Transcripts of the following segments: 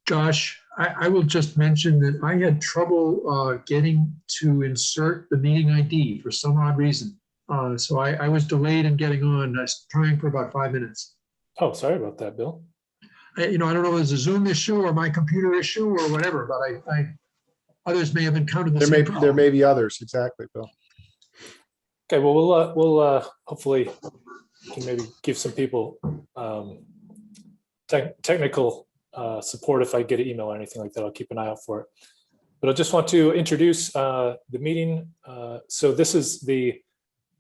Josh, I will just mention that I had trouble getting to insert the meeting ID for some odd reason. So I was delayed in getting on. I was trying for about 5 minutes. Oh, sorry about that, Bill. I don't know if it's a Zoom issue or my computer issue or whatever, but others may have encountered the same problem. There may be others, exactly, Bill. Okay, well, we'll hopefully can maybe give some people technical support if I get an email or anything like that. I'll keep an eye out for it. But I just want to introduce the meeting. So this is the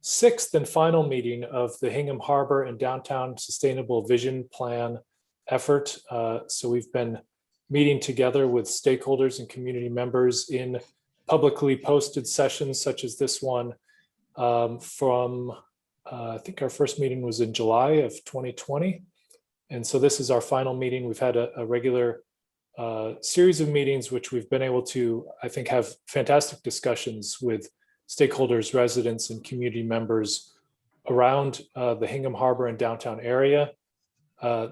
6th and final meeting of the Hingham Harbor and Downtown Sustainable Vision Plan effort. So we've been meeting together with stakeholders and community members in publicly posted sessions such as this one from I think our first meeting was in July of 2020. And so this is our final meeting. We've had a regular series of meetings, which we've been able to, I think, have fantastic discussions with stakeholders, residents, and community members around the Hingham Harbor and downtown area.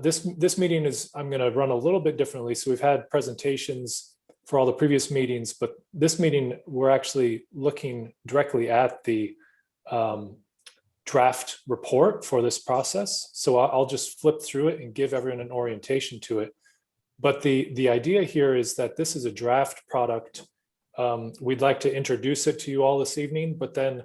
This meeting is, I'm going to run a little bit differently. So we've had presentations for all the previous meetings, but this meeting, we're actually looking directly at the draft report for this process. So I'll just flip through it and give everyone an orientation to it. But the idea here is that this is a draft product. We'd like to introduce it to you all this evening, but then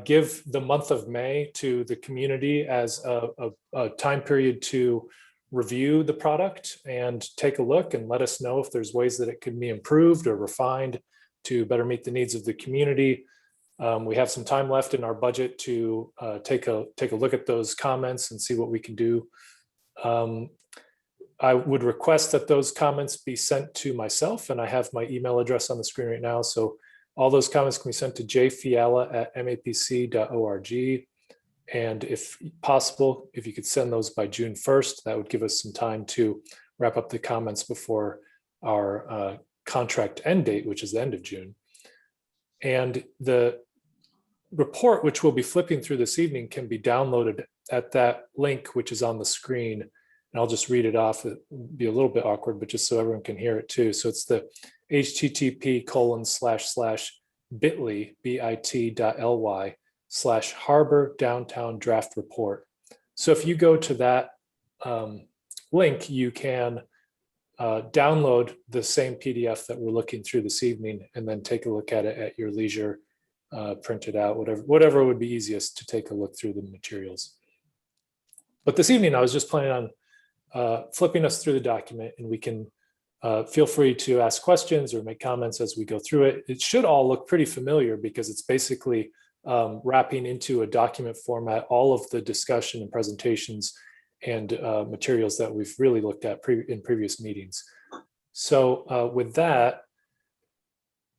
give the month of May to the community as a time period to review the product and take a look and let us know if there's ways that it could be improved or refined to better meet the needs of the community. We have some time left in our budget to take a look at those comments and see what we can do. I would request that those comments be sent to myself, and I have my email address on the screen right now. So all those comments can be sent to jfiala@mapc.org. And if possible, if you could send those by June 1st, that would give us some time to wrap up the comments before our contract end date, which is the end of June. And the report, which we'll be flipping through this evening, can be downloaded at that link, which is on the screen. And I'll just read it off. It'll be a little bit awkward, but just so everyone can hear it too. So it's the http://bit.ly, bit.ly/harbor downtown draft report. So if you go to that link, you can download the same PDF that we're looking through this evening and then take a look at it at your leisure, print it out, whatever would be easiest to take a look through the materials. But this evening, I was just planning on flipping us through the document, and we can feel free to ask questions or make comments as we go through it. It should all look pretty familiar because it's basically wrapping into a document format all of the discussion and presentations and materials that we've really looked at in previous meetings. So with that,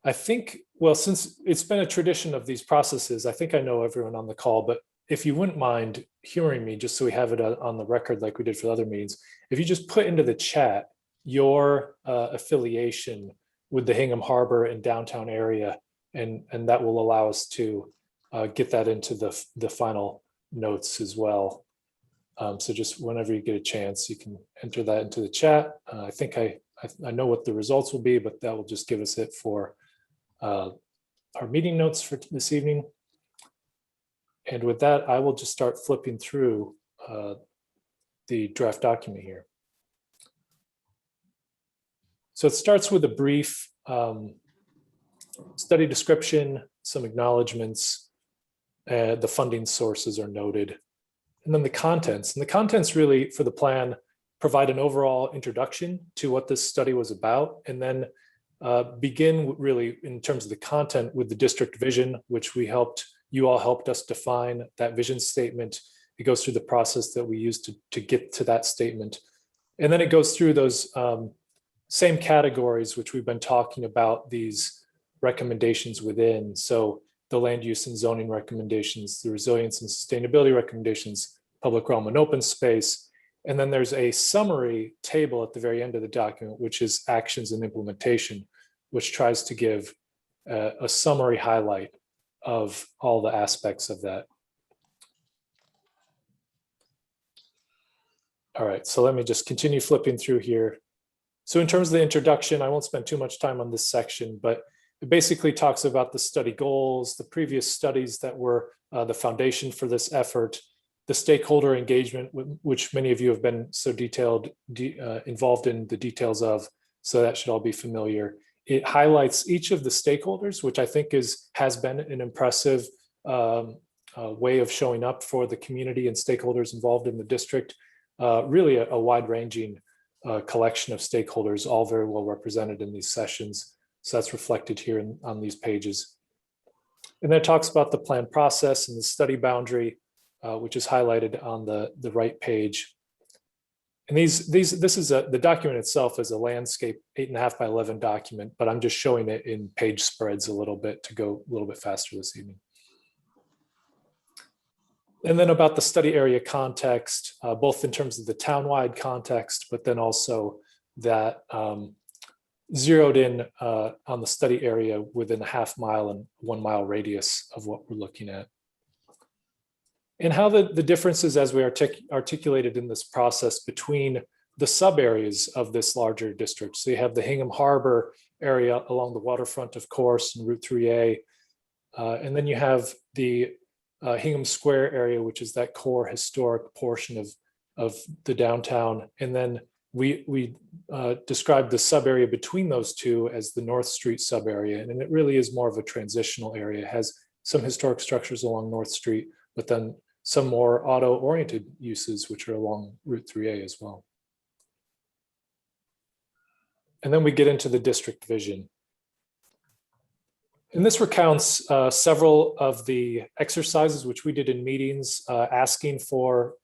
I think, well, since it's been a tradition of these processes, I think I know everyone on the call, but if you wouldn't mind hearing me, just so we have it on the record like we did for the other meetings, if you just put into the chat your affiliation with the Hingham Harbor and downtown area, and that will allow us to get that into the final notes as well. So just whenever you get a chance, you can enter that into the chat. I think I know what the results will be, but that will just give us it for our meeting notes for this evening. And with that, I will just start flipping through the draft document here. So it starts with a brief study description, some acknowledgements, the funding sources are noted, and then the contents. And the contents really for the plan provide an overall introduction to what this study was about, and then begin really in terms of the content with the district vision, which you all helped us define that vision statement. It goes through the process that we used to get to that statement. And then it goes through those same categories, which we've been talking about, these recommendations within. So the land use and zoning recommendations, the resilience and sustainability recommendations, public realm and open space. And then there's a summary table at the very end of the document, which is actions and implementation, which tries to give a summary highlight of all the aspects of that. All right, so let me just continue flipping through here. So in terms of the introduction, I won't spend too much time on this section, but it basically talks about the study goals, the previous studies that were the foundation for this effort, the stakeholder engagement, which many of you have been so involved in the details of, so that should all be familiar. It highlights each of the stakeholders, which I think has been an impressive way of showing up for the community and stakeholders involved in the district. Really a wide-ranging collection of stakeholders, all very well represented in these sessions. So that's reflected here on these pages. And then it talks about the plan process and the study boundary, which is highlighted on the right page. And the document itself is a landscape 8.5 by 11 document, but I'm just showing it in page spreads a little bit to go a little bit faster this evening. And then about the study area context, both in terms of the townwide context, but then also that zeroed in on the study area within a 1/2 mile and 1 mile radius of what we're looking at. And how the differences as we articulated in this process between the sub areas of this larger district. So you have the Hingham Harbor area along the waterfront, of course, and Route 3A. And then you have the Hingham Square area, which is that core historic portion of the downtown. And then we described the sub area between those two as the North Street sub area. And it really is more of a transitional area. It has some historic structures along North Street, but then some more auto-oriented uses, which are along Route 3A as well. And then we get into the district vision. And this recounts several of the exercises which we did in meetings, asking for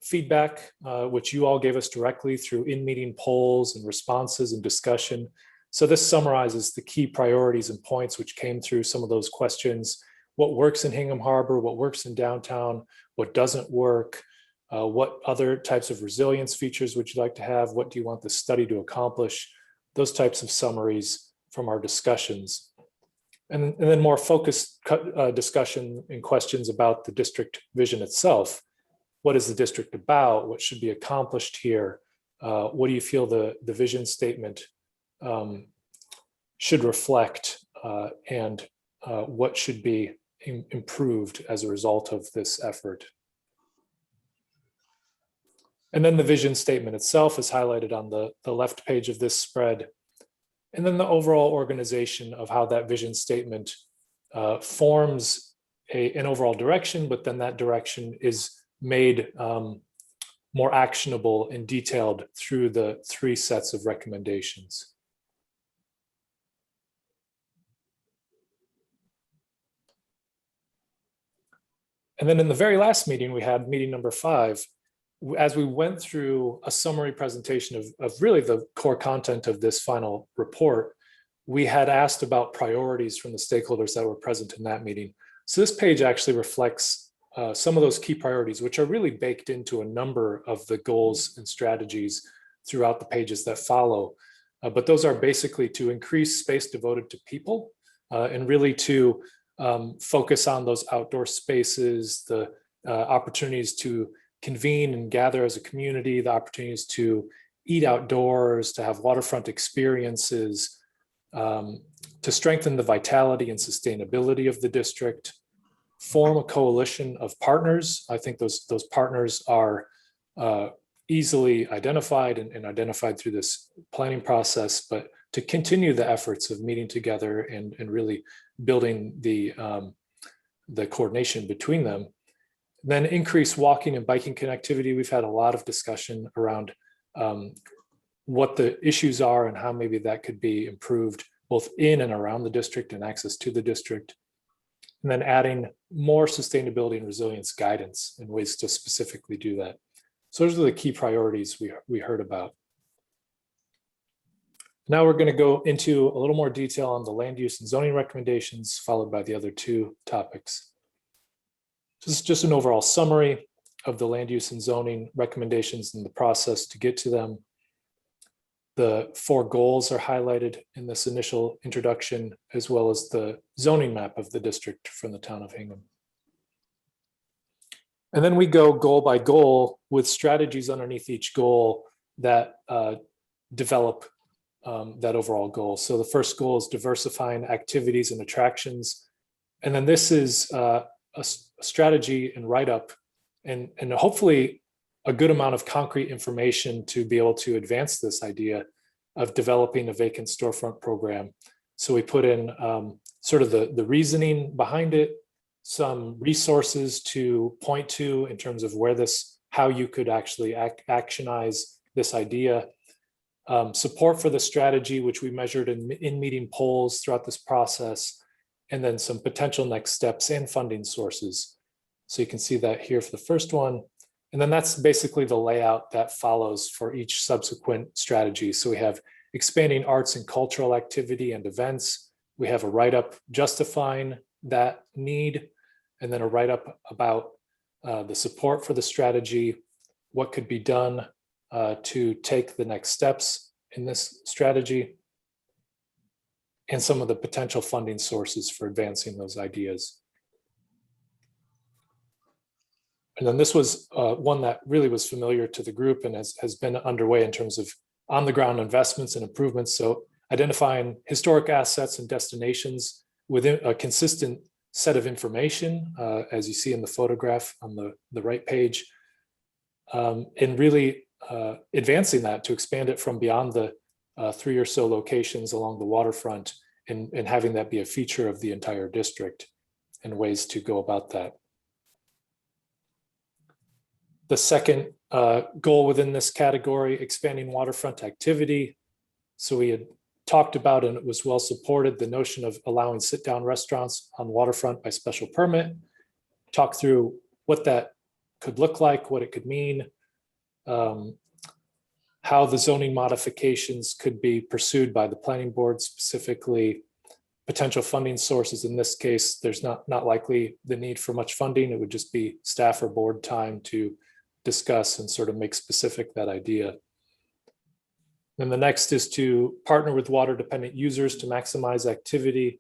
feedback, which you all gave us directly through in-meeting polls and responses and discussion. So this summarizes the key priorities and points which came through some of those questions. What works in Hingham Harbor, what works in downtown, what doesn't work, what other types of resilience features would you like to have, what do you want the study to accomplish, those types of summaries from our discussions. And then more focused discussion and questions about the district vision itself. What is the district about? What should be accomplished here? What do you feel the vision statement should reflect, and what should be improved as a result of this effort? And then the vision statement itself is highlighted on the left page of this spread. And then the overall organization of how that vision statement forms an overall direction, but then that direction is made more actionable and detailed through the 3 sets of recommendations. And then in the very last meeting, we had meeting number 5, as we went through a summary presentation of really the core content of this final report, we had asked about priorities from the stakeholders that were present in that meeting. So this page actually reflects some of those key priorities, which are really baked into a number of the goals and strategies throughout the pages that follow. But those are basically to increase space devoted to people and really to focus on those outdoor spaces, the opportunities to convene and gather as a community, the opportunities to eat outdoors, to have waterfront experiences, to strengthen the vitality and sustainability of the district, form a coalition of partners. I think those partners are easily identified and identified through this planning process, but to continue the efforts of meeting together and really building the coordination between them. Then increase walking and biking connectivity. We've had a lot of discussion around what the issues are and how maybe that could be improved both in and around the district and access to the district. And then adding more sustainability and resilience guidance and ways to specifically do that. So those are the key priorities we heard about. Now we're going to go into a little more detail on the land use and zoning recommendations, followed by the other 2 topics. This is just an overall summary of the land use and zoning recommendations and the process to get to them. The 4 goals are highlighted in this initial introduction, as well as the zoning map of the district from the town of Hingham. And then we go goal by goal with strategies underneath each goal that develop that overall goal. So the first goal is diversifying activities and attractions. And then this is a strategy and write-up and hopefully a good amount of concrete information to be able to advance this idea of developing a vacant storefront program. So we put in sort of the reasoning behind it, some resources to point to in terms of where how you could actually actionize this idea, support for the strategy, which we measured in meeting polls throughout this process, and then some potential next steps and funding sources. So you can see that here for the first one. And then that's basically the layout that follows for each subsequent strategy. So we have expanding arts and cultural activity and events. We have a write-up justifying that need, and then a write-up about the support for the strategy, what could be done to take the next steps in this strategy, and some of the potential funding sources for advancing those ideas. And then this was one that really was familiar to the group and has been underway in terms of on-the-ground investments and improvements. So identifying historic assets and destinations within a consistent set of information, as you see in the photograph on the right page, and really advancing that to expand it from beyond the 3 or so locations along the waterfront and having that be a feature of the entire district and ways to go about that. The second goal within this category, expanding waterfront activity. So we had talked about, and it was well supported, the notion of allowing sit-down restaurants on waterfront by special permit. Talk through what that could look like, what it could mean, how the zoning modifications could be pursued by the planning board, specifically potential funding sources. In this case, there's not likely the need for much funding. It would just be staff or board time to discuss and sort of make specific that idea. Then the next is to partner with water dependent users to maximize activity.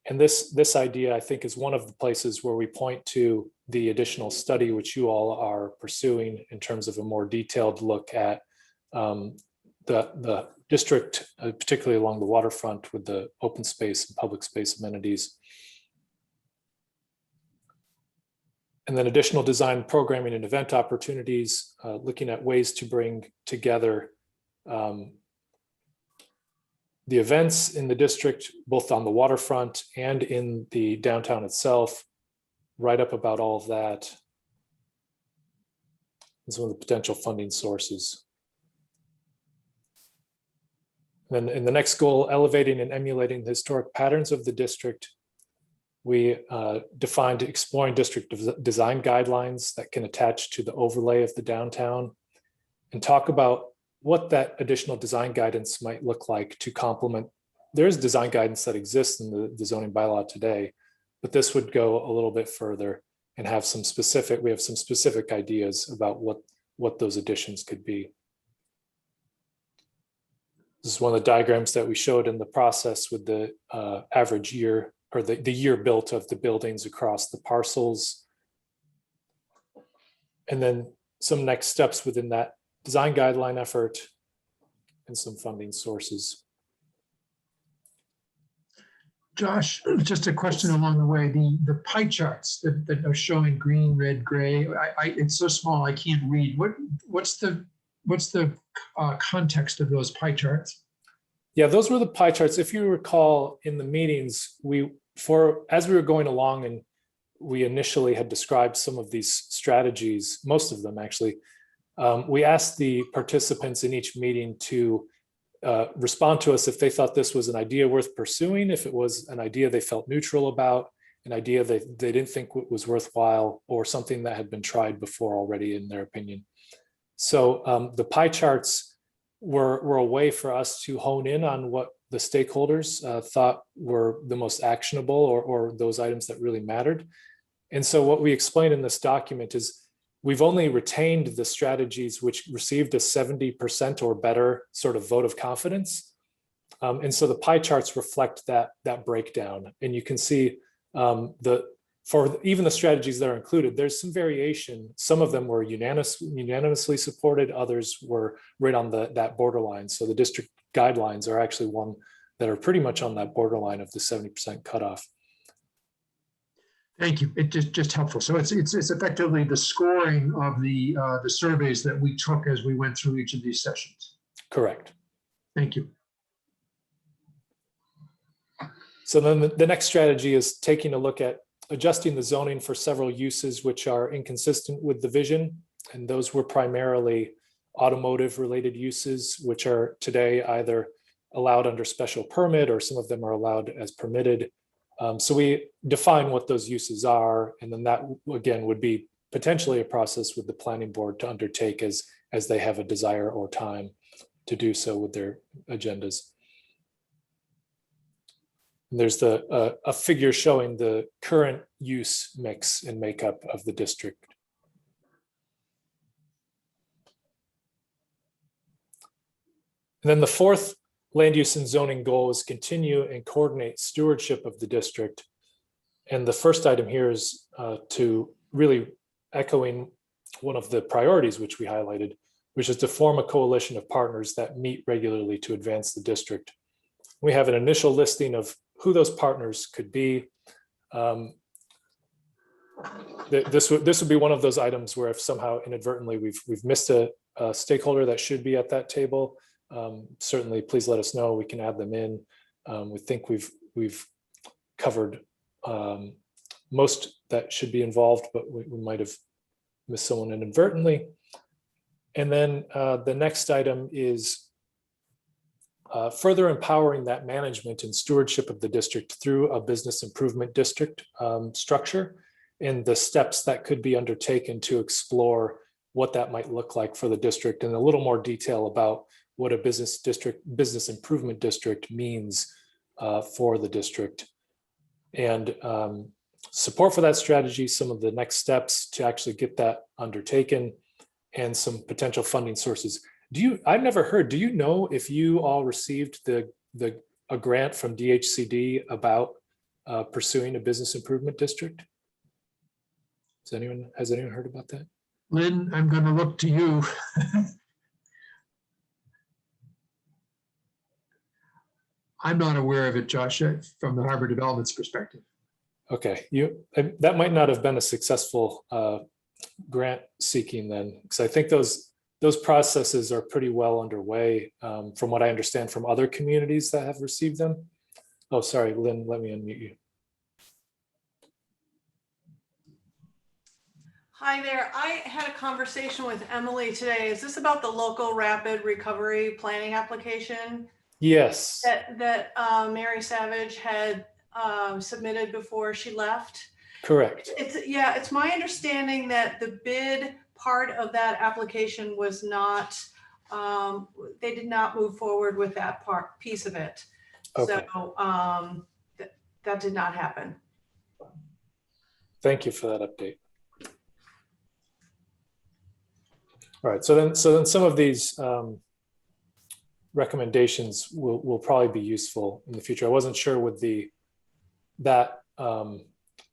And this idea, I think, is one of the places where we point to the additional study which you all are pursuing in terms of a more detailed look at the district, particularly along the waterfront with the open space and public space amenities. And then additional design, programming, and event opportunities, looking at ways to bring together the events in the district, both on the waterfront and in the downtown itself, write up about all of that, and some of the potential funding sources. And then in the next goal, elevating and emulating the historic patterns of the district, we defined exploring district design guidelines that can attach to the overlay of the downtown and talk about what that additional design guidance might look like to complement. There is design guidance that exists in the zoning bylaw today, but this would go a little bit further and have some specific, we have some specific ideas about what those additions could be. This is one of the diagrams that we showed in the process with the average year or the year built of the buildings across the parcels. And then some next steps within that design guideline effort and some funding sources. Josh, just a question along the way. The pie charts that are showing green, red, gray. It's so small I can't read. What's the context of those pie charts? Yeah, those were the pie charts. If you recall in the meetings, as we were going along and we initially had described some of these strategies, most of them actually, we asked the participants in each meeting to respond to us if they thought this was an idea worth pursuing, if it was an idea they felt neutral about, an idea they didn't think was worthwhile, or something that had been tried before already in their opinion. So the pie charts were a way for us to hone in on what the stakeholders thought were the most actionable or those items that really mattered. And so what we explain in this document is we've only retained the strategies which received a 70% or better sort of vote of confidence. And so the pie charts reflect that breakdown. And you can see the for even the strategies that are included, there's some variation. Some of them were unanimously supported, others were right on that borderline. So the district guidelines are actually one that are pretty much on that borderline of the 70% cutoff. Thank you. It just helpful. So it's effectively the scoring of the surveys that we took as we went through each of these sessions. Correct. Thank you. So then the next strategy is taking a look at adjusting the zoning for several uses which are inconsistent with the vision. And those were primarily automotive related uses, which are today either allowed under special permit or some of them are allowed as permitted. So we define what those uses are, and then that again would be potentially a process with the planning board to undertake as they have a desire or time to do so with their agendas. And there's a figure showing the current use mix and makeup of the district. And then the fourth land use and zoning goal is continue and coordinate stewardship of the district. And the first item here is to really echoing one of the priorities which we highlighted, which is to form a coalition of partners that meet regularly to advance the district. We have an initial listing of who those partners could be. This would be one of those items where if somehow inadvertently we've missed a stakeholder that should be at that table, certainly please let us know. We can add them in. We think we've covered most that should be involved, but we might have missed someone inadvertently. And then the next item is further empowering that management and stewardship of the district through a business improvement district structure and the steps that could be undertaken to explore what that might look like for the district and a little more detail about what a business improvement district means for the district. And support for that strategy, some of the next steps to actually get that undertaken, and some potential funding sources. I've never heard, do you know if you all received a grant from DHCD about pursuing a business improvement district? Has anyone heard about that? Lynn, I'm going to look to you. I'm not aware of it, Josh, from the Harbor Development's perspective. Okay, that might not have been a successful grant seeking then, because I think those processes are pretty well underway from what I understand from other communities that have received them. Oh, sorry, Lynn, let me unmute you. Hi there. I had a conversation with Emily today. Is this about the local rapid recovery planning application? Yes. That Mary Savage had submitted before she left? Correct. It's my understanding that the bid part of that application was not, they did not move forward with that piece of it. Okay. So that did not happen. Thank you for that update. All right, so then some of these recommendations will probably be useful in the future. I wasn't sure with that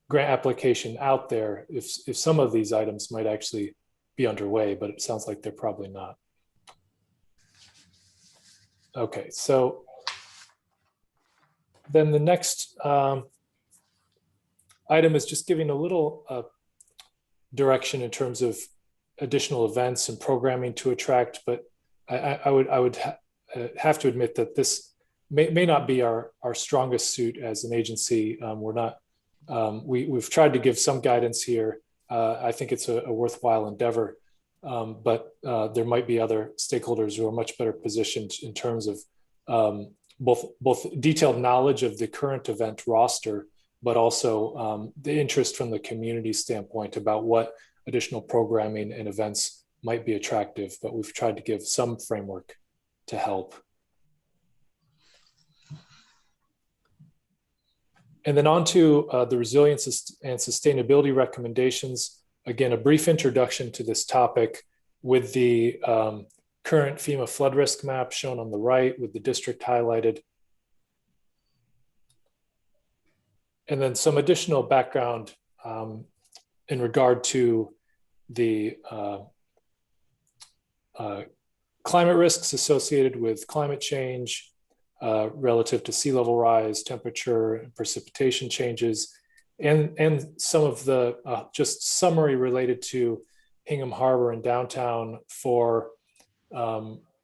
grant application out there if some of these items might actually be underway, but it sounds like they're probably not. Okay, so then the next item is just giving a little direction in terms of additional events and programming to attract, but I would have to admit that this may not be our strongest suit as an agency. We're not. We've tried to give some guidance here. I think it's a worthwhile endeavor, but there might be other stakeholders who are much better positioned in terms of both detailed knowledge of the current event roster, but also the interest from the community standpoint about what additional programming and events might be attractive. But we've tried to give some framework to help. And then on to the resilience and sustainability recommendations. Again, a brief introduction to this topic with the current FEMA flood risk map shown on the right with the district highlighted. And then some additional background in regard to the climate risks associated with climate change relative to sea level rise, temperature, and precipitation changes, and some of the just summary related to Hingham Harbor and downtown for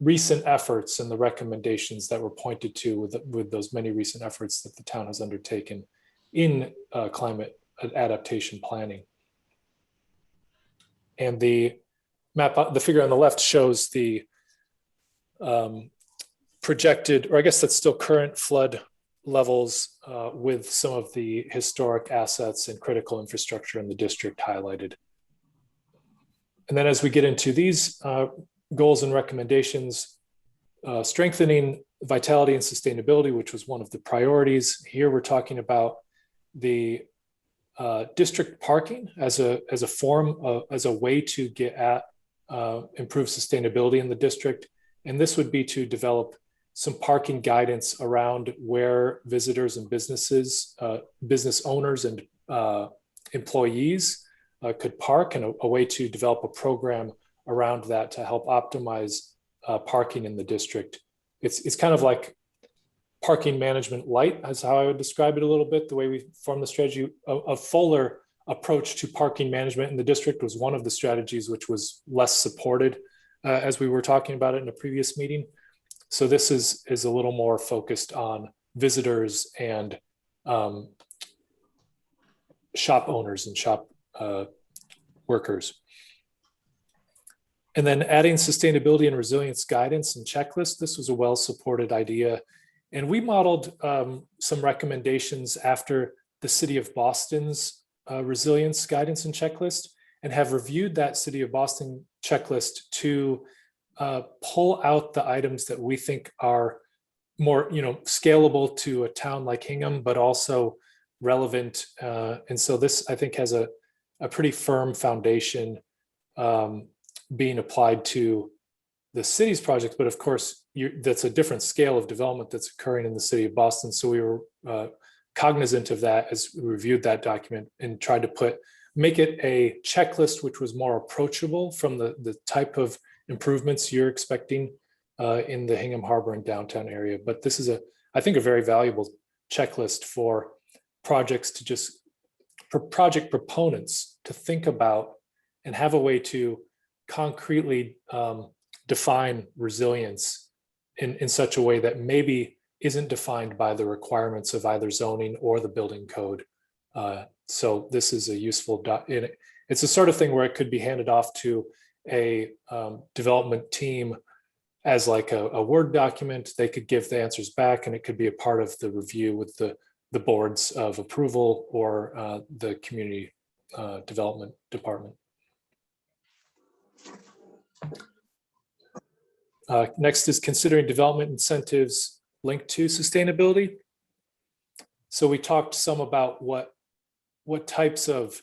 recent efforts and the recommendations that were pointed to with those many recent efforts that the town has undertaken in climate adaptation planning. And the map, the figure on the left shows the projected, or I guess that's still current flood levels with some of the historic assets and critical infrastructure in the district highlighted. And then as we get into these goals and recommendations, strengthening vitality and sustainability, which was one of the priorities. Here we're talking about the district parking as a form of, as a way to get at improved sustainability in the district. And this would be to develop some parking guidance around where visitors and businesses, business owners and employees could park, and a way to develop a program around that to help optimize parking in the district. It's kind of like parking management light, is how I would describe it a little bit, the way we formed the strategy. A fuller approach to parking management in the district was one of the strategies which was less supported as we were talking about it in a previous meeting. So this is a little more focused on visitors and shop owners and shop workers. And then adding sustainability and resilience guidance and checklist. This was a well-supported idea. And we modeled some recommendations after the City of Boston's resilience guidance and checklist, and have reviewed that City of Boston checklist to pull out the items that we think are more, scalable to a town like Hingham, but also relevant. And so this, I think, has a pretty firm foundation being applied to the city's projects. But of course, that's a different scale of development that's occurring in the City of Boston. So we were cognizant of that as we reviewed that document and tried to make it a checklist which was more approachable from the type of improvements you're expecting in the Hingham Harbor and downtown area. But this is I think, a very valuable checklist for projects for project proponents to think about and have a way to concretely define resilience in such a way that maybe isn't defined by the requirements of either zoning or the building code. So this is a useful, it's the sort of thing where it could be handed off to a development team as like a Word document. They could give the answers back, and it could be a part of the review with the boards of approval or the community development department. Next is considering development incentives linked to sustainability. So we talked some about what types of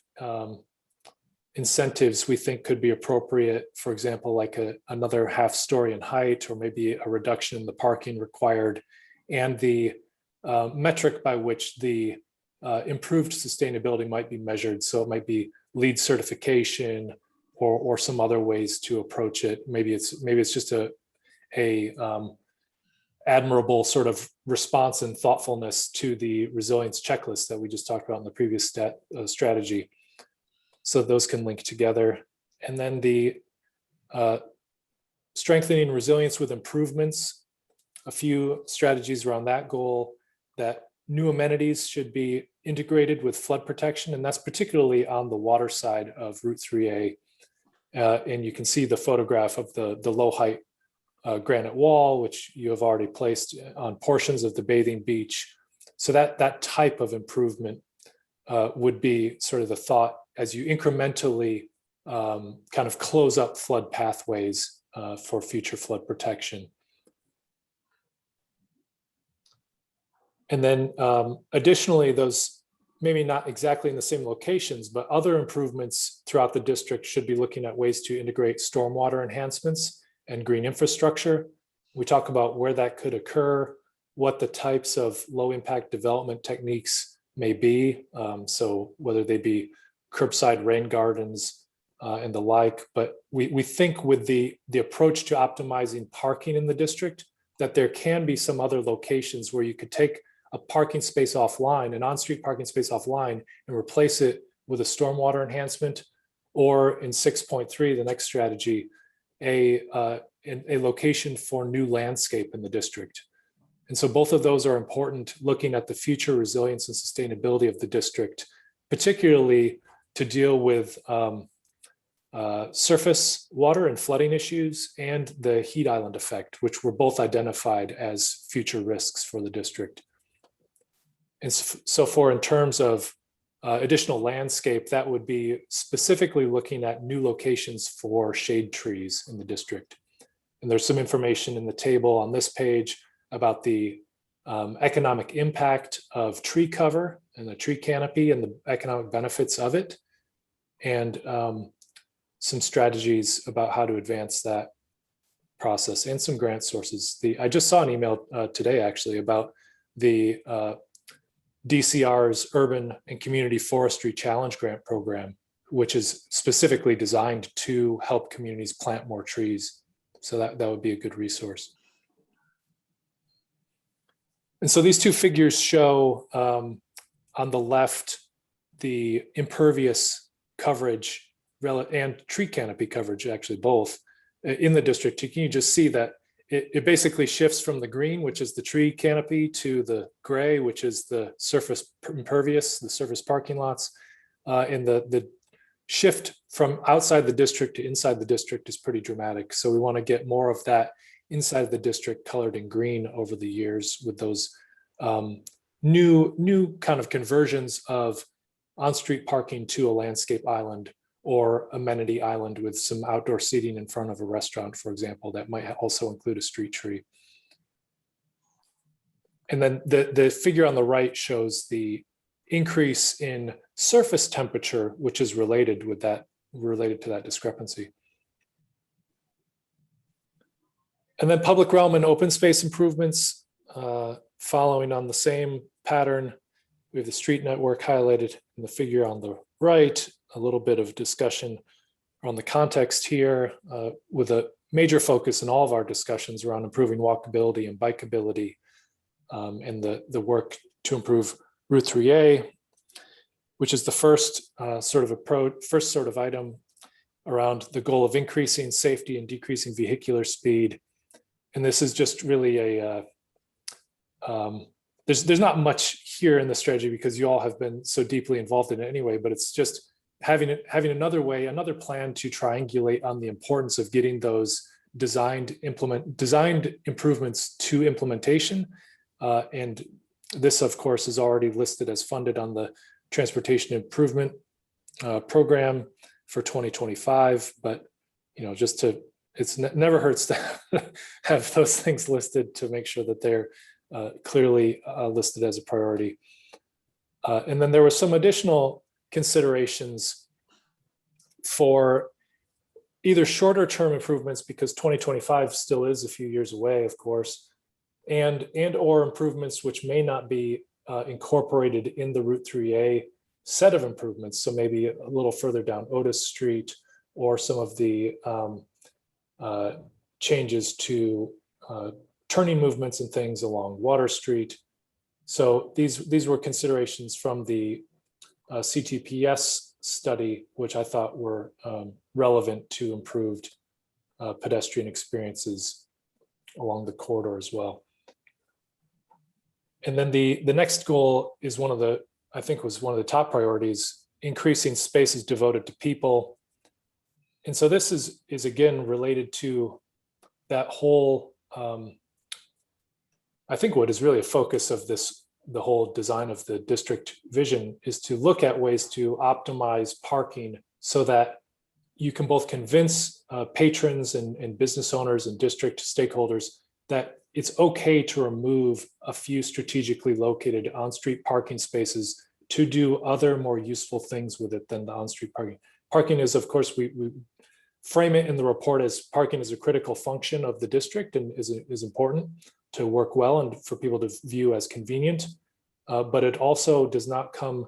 incentives we think could be appropriate. For example, like another half story in height, or maybe a reduction in the parking required, and the metric by which the improved sustainability might be measured. So it might be LEED certification or some other ways to approach it. Maybe it's just a admirable sort of response and thoughtfulness to the resilience checklist that we just talked about in the previous strategy. So those can link together. And then the strengthening resilience with improvements, a few strategies around that goal, that new amenities should be integrated with flood protection. And that's particularly on the water side of Route 3A. And you can see the photograph of the low height granite wall, which you have already placed on portions of the bathing beach. So that type of improvement would be sort of the thought as you incrementally kind of close up flood pathways for future flood protection. And then additionally, those maybe not exactly in the same locations, but other improvements throughout the district should be looking at ways to integrate stormwater enhancements and green infrastructure. We talk about where that could occur, what the types of low impact development techniques may be. So whether they be curbside rain gardens and the like. But we think with the approach to optimizing parking in the district, that there can be some other locations where you could take a parking space offline, an on-street parking space offline, and replace it with a stormwater enhancement, or in 6.3, the next strategy, a location for new landscape in the district. And so both of those are important, looking at the future resilience and sustainability of the district, particularly to deal with surface water and flooding issues and the heat island effect, which were both identified as future risks for the district. And so in terms of additional landscape, that would be specifically looking at new locations for shade trees in the district. And there's some information in the table on this page about the economic impact of tree cover and the tree canopy and the economic benefits of it, and some strategies about how to advance that process, and some grant sources. I just saw an email today actually about the DCR's Urban and Community Forestry Challenge Grant Program, which is specifically designed to help communities plant more trees. So that would be a good resource. And so these two figures show on the left the impervious coverage and tree canopy coverage, actually both, in the district. You can just see that it basically shifts from the green, which is the tree canopy, to the gray, which is the surface impervious, the surface parking lots. And the shift from outside the district to inside the district is pretty dramatic. So we want to get more of that inside of the district colored in green over the years, with those new kind of conversions of on-street parking to a landscape island or amenity island with some outdoor seating in front of a restaurant, for example, that might also include a street tree. And then the figure on the right shows the increase in surface temperature, which is related to that discrepancy. And then public realm and open space improvements, following on the same pattern. We have the street network highlighted in the figure on the right, a little bit of discussion on the context here, with a major focus in all of our discussions around improving walkability and bikeability, and the work to improve Route 3A, which is the first sort of item around the goal of increasing safety and decreasing vehicular speed. And this is just really there's not much here in the strategy because you all have been so deeply involved in it anyway, but it's just having another plan to triangulate on the importance of getting those designed improvements to implementation. And this, of course, is already listed as funded on the Transportation Improvement Program for 2025. But never hurts to have those things listed to make sure that they're clearly listed as a priority. And then there were some additional considerations for either shorter term improvements, because 2025 still is a few years away, of course, and or improvements which may not be incorporated in the Route 3A set of improvements. So maybe a little further down Otis Street, or some of the changes to turning movements and things along Water Street. So these were considerations from the CTPS study, which I thought were relevant to improved pedestrian experiences along the corridor as well. And then the next goal is I think was one of the top priorities, increasing spaces devoted to people. And so this is again related to that whole, I think what is really a focus of the whole design of the district vision, is to look at ways to optimize parking so that you can both convince patrons and business owners and district stakeholders that it's okay to remove a few strategically located on-street parking spaces to do other more useful things with it than the on-street parking. Parking is, of course, we frame it in the report as parking is a critical function of the district and is important to work well and for people to view as convenient, but it also does not come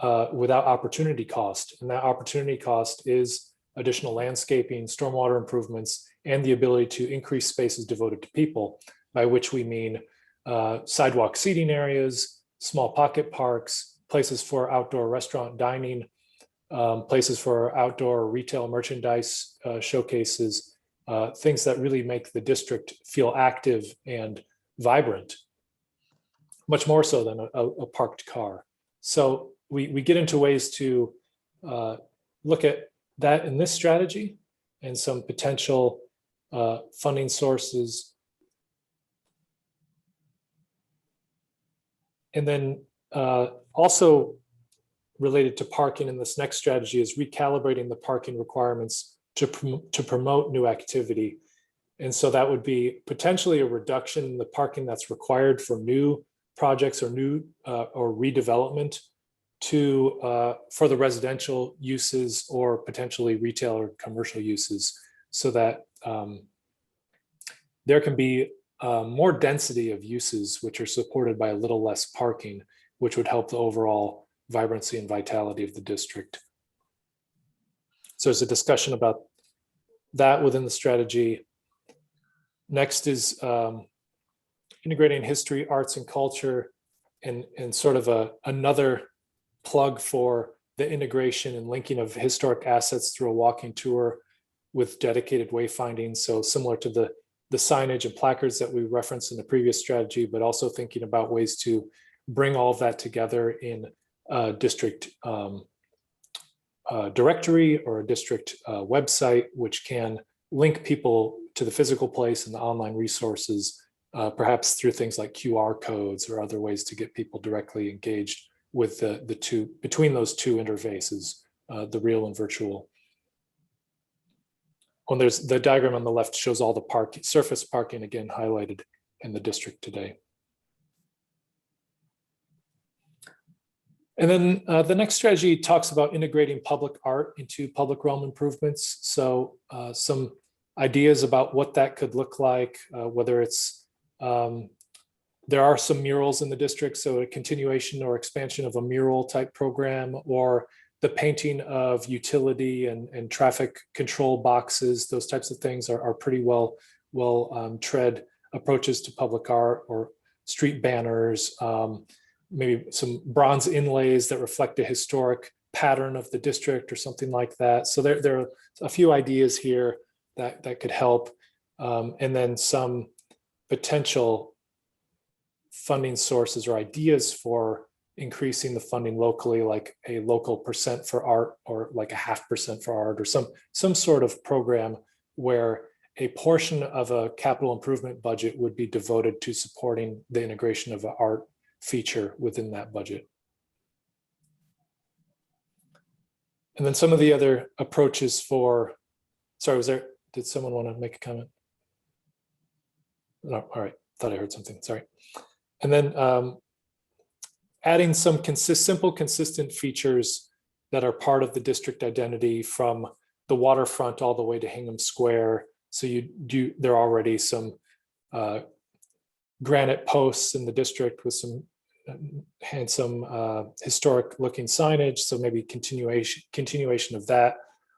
without opportunity cost. And that opportunity cost is additional landscaping, stormwater improvements, and the ability to increase spaces devoted to people, by which we mean sidewalk seating areas, small pocket parks, places for outdoor restaurant dining, places for outdoor retail merchandise showcases, things that really make the district feel active and vibrant, much more so than a parked car. So we get into ways to look at that in this strategy and some potential funding sources. And then also related to parking in this next strategy is recalibrating the parking requirements to promote new activity. And so that would be potentially a reduction in the parking that's required for new projects or new or redevelopment to for the residential uses or potentially retail or commercial uses, so that there can be more density of uses which are supported by a little less parking, which would help the overall vibrancy and vitality of the district. So there's a discussion about that within the strategy. Next is integrating history, arts, and culture, and sort of another plug for the integration and linking of historic assets through a walking tour with dedicated wayfinding. So similar to the signage and placards that we referenced in the previous strategy, but also thinking about ways to bring all of that together in a district directory or a district website, which can link people to the physical place and the online resources, perhaps through things like QR codes or other ways to get people directly engaged with the two, between those two interfaces, the real and virtual. When there's the diagram on the left shows all the surface parking again highlighted in the district today. And then the next strategy talks about integrating public art into public realm improvements. So some ideas about what that could look like, whether it's, there are some murals in the district, so a continuation or expansion of a mural type program, or the painting of utility and traffic control boxes. Those types of things are pretty well tread approaches to public art, or street banners, maybe some bronze inlays that reflect a historic pattern of the district or something like that. So there are a few ideas here that could help. And then some potential funding sources or ideas for increasing the funding locally, like a local percent for art, or like a 0.5% for art, or some sort of program where a portion of a capital improvement budget would be devoted to supporting the integration of an art feature within that budget. And then some of the other approaches for, sorry, did someone want to make a comment? No, all right, thought I heard something, sorry. And then adding some simple, consistent features that are part of the district identity, from the waterfront all the way to Hingham Square. So there are already some granite posts in the district with some handsome historic looking signage. So maybe continuation of that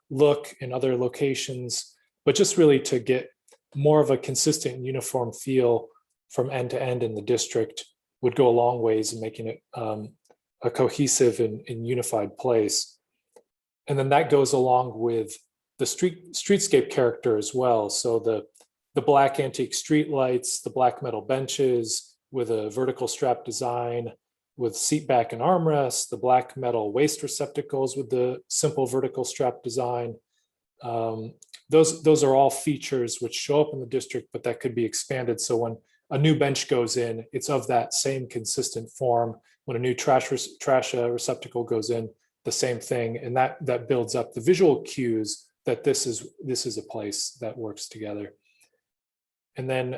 look in other locations, but just really to get more of a consistent and uniform feel from end to end in the district would go a long ways in making it a cohesive and unified place. And then that goes along with the streetscape character as well. So the black antique street lights, the black metal benches with a vertical strap design with seat back and armrests, the black metal waste receptacles with the simple vertical strap design. Those are all features which show up in the district, but that could be expanded. So when a new bench goes in, it's of that same consistent form. When a new trash receptacle goes in, the same thing. And that builds up the visual cues that this is a place that works together. And then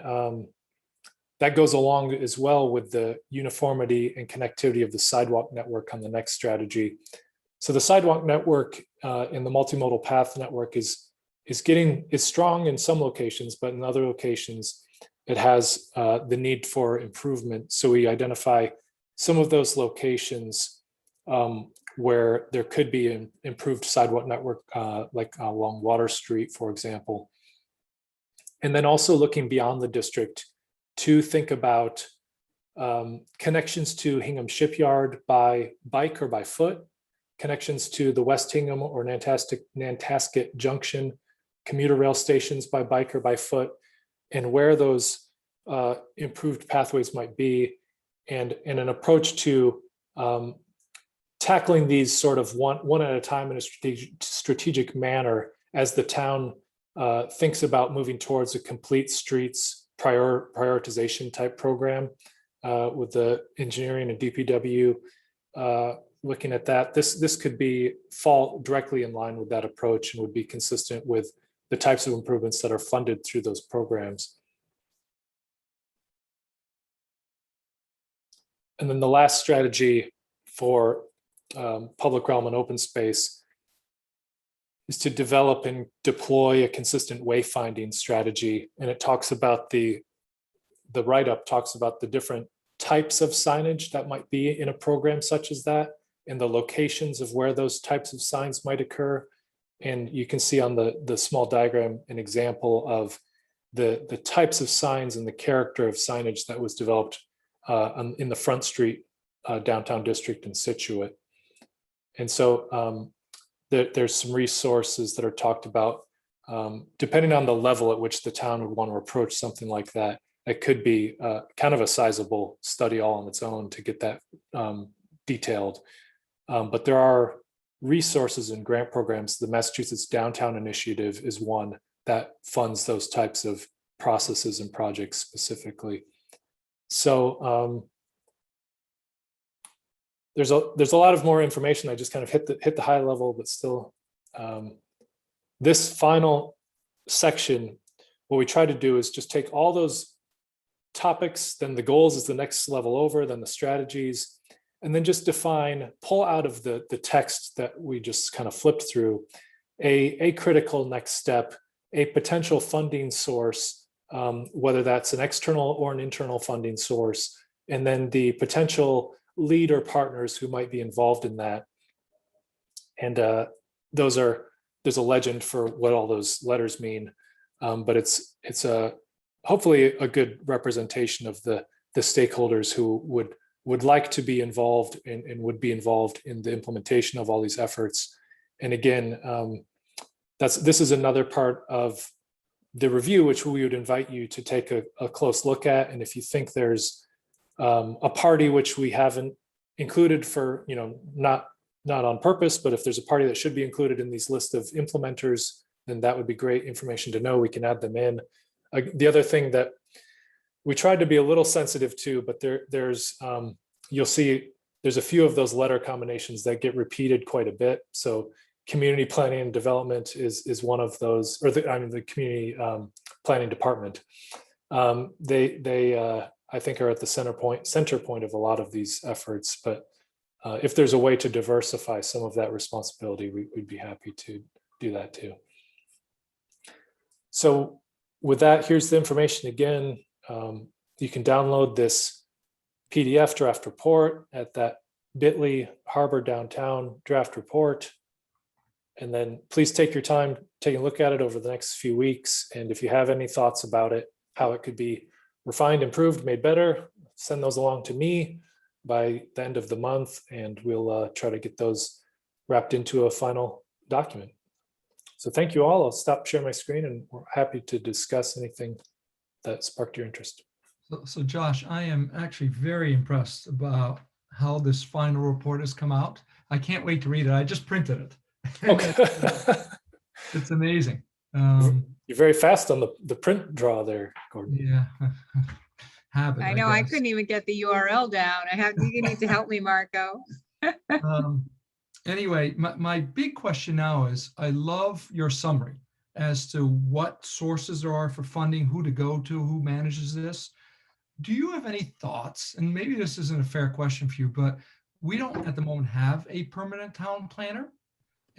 that goes along as well with the uniformity and connectivity of the sidewalk network on the next strategy. So the sidewalk network in the multimodal path network is strong in some locations, but in other locations, it has the need for improvement. So we identify some of those locations where there could be an improved sidewalk network, like along Water Street, for example. And then also looking beyond the district to think about connections to Hingham Shipyard by bike or by foot, connections to the West Hingham or Nantasket Junction commuter rail stations by bike or by foot, and where those improved pathways might be, and an approach to tackling these sort of one at a time in a strategic manner as the town thinks about moving towards a complete streets prioritization type program with the engineering and DPW looking at that. This could fall directly in line with that approach and would be consistent with the types of improvements that are funded through those programs. And then the last strategy for public realm and open space is to develop and deploy a consistent wayfinding strategy. And it talks about the write-up talks about the different types of signage that might be in a program such as that, and the locations of where those types of signs might occur. And you can see on the small diagram an example of the types of signs and the character of signage that was developed in the Front Street downtown district in Scituate. And so there's some resources that are talked about, depending on the level at which the town would want to approach something like that. It could be kind of a sizable study all on its own to get that detailed. But there are resources and grant programs. The Massachusetts Downtown Initiative is one that funds those types of processes and projects specifically. So there's a lot of more information. I just kind of hit the high level, but still, this final section, what we try to do is just take all those topics, then the goals is the next level over, then the strategies, and then just pull out of the text that we just kind of flipped through a critical next step, a potential funding source, whether that's an external or an internal funding source, and then the potential lead or partners who might be involved in that. And there's a legend for what all those letters mean, but it's hopefully a good representation of the stakeholders who would like to be involved and would be involved in the implementation of all these efforts. And again, this is another part of the review, which we would invite you to take a close look at. And if you think there's a party which we haven't included for, not on purpose, but if there's a party that should be included in these list of implementers, then that would be great information to know. We can add them in. The other thing that we tried to be a little sensitive to, but there's you'll see there's a few of those letter combinations that get repeated quite a bit. So community planning and development is one of those, or the community planning department. They I think are at the center point of a lot of these efforts. But if there's a way to diversify some of that responsibility, we'd be happy to do that too. So with that, here's the information again. You can download this PDF draft report at that bit.ly Harbor Downtown draft report. And then please take your time taking a look at it over the next few weeks. And if you have any thoughts about it, how it could be refined, improved, made better, send those along to me by the end of the month, and we'll try to get those wrapped into a final document. So thank you all. I'll stop sharing my screen and we're happy to discuss anything that sparked your interest. So Josh, I am actually very impressed about how this final report has come out. I can't wait to read it. I just printed it. Okay. It's amazing. You're very fast on the print draw there, Gordon. Yeah. Habit, I know I guess. couldn't even get the URL down. You need to help me, Marco. Anyway, my big question now is, I love your summary as to what sources there are for funding, who to go to, who manages this. Do you have any thoughts? And maybe this isn't a fair question for you, but we don't at the moment have a permanent town planner.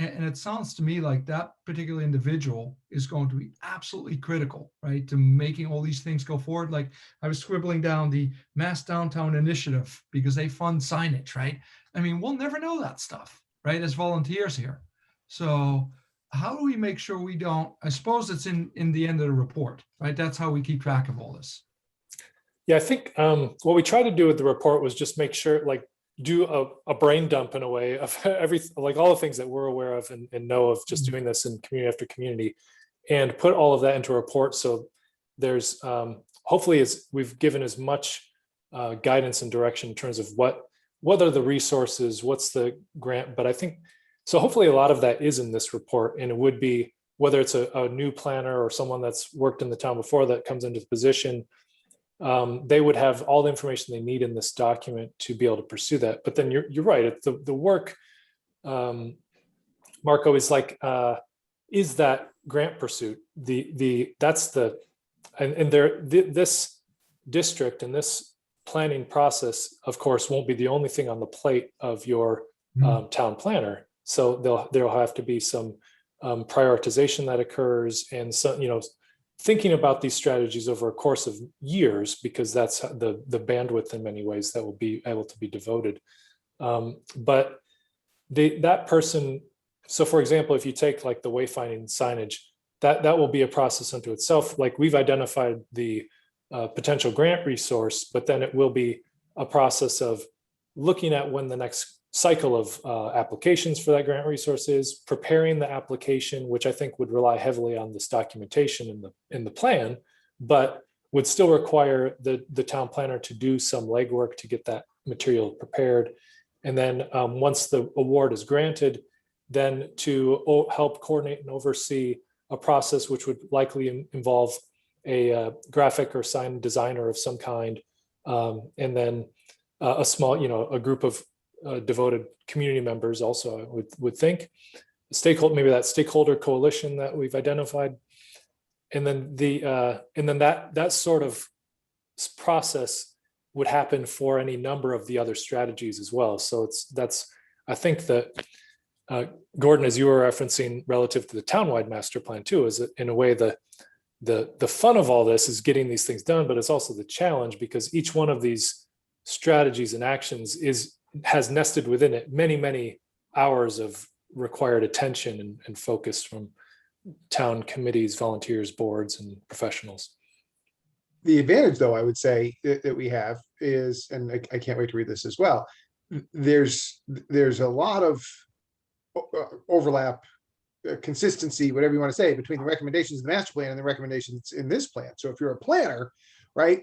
And it sounds to me like that particular individual is going to be absolutely critical, right, to making all these things go forward. Like I was scribbling down the Mass Downtown Initiative because they fund signage, right? I mean, we'll never know that stuff right, as volunteers here. So how do we make sure we don't, I suppose it's in the end of the report, right? That's how we keep track of all this. Yeah, I think what we tried to do with the report was just make sure, like, do a brain dump in a way of like all the things that we're aware of and know of just doing this in community after community, and put all of that into a report. So there's hopefully we've given as much guidance and direction in terms of what are the resources, what's the grant. But I think, so hopefully a lot of that is in this report, and it would be, whether it's a new planner or someone that's worked in the town before that comes into the position, they would have all the information they need in this document to be able to pursue that. But then you're right, it's the work, Marco, is like, is that grant pursuit, this district and this planning process, of course, won't be the only thing on the plate of your town planner. So there'll have to be some prioritization that occurs, and some, thinking about these strategies over a course of years, because that's the bandwidth in many ways that will be able to be devoted. But that person, so for example, if you take like the wayfinding signage, that will be a process unto itself. Like, we've identified the potential grant resource, but then it will be a process of looking at when the next cycle of applications for that grant resource is, preparing the application, which I think would rely heavily on this documentation in the plan, but would still require the town planner to do some legwork to get that material prepared. And then once the award is granted, then to help coordinate and oversee a process which would likely involve a graphic or sign designer of some kind, and then a small, a group of devoted community members also, I would think. Maybe that stakeholder coalition that we've identified. And then that sort of process would happen for any number of the other strategies as well. So I think that Gordon, as you were referencing relative to the townwide master plan too, is that in a way the fun of all this is getting these things done, but it's also the challenge, because each one of these strategies and actions has nested within it many hours of required attention and focus from town committees, volunteers, boards, and professionals. The advantage, though, I would say that we have is, and I can't wait to read this as well, there's a lot of overlap, consistency, whatever you want to say, between the recommendations of the master plan and the recommendations in this plan. So if you're a planner, right,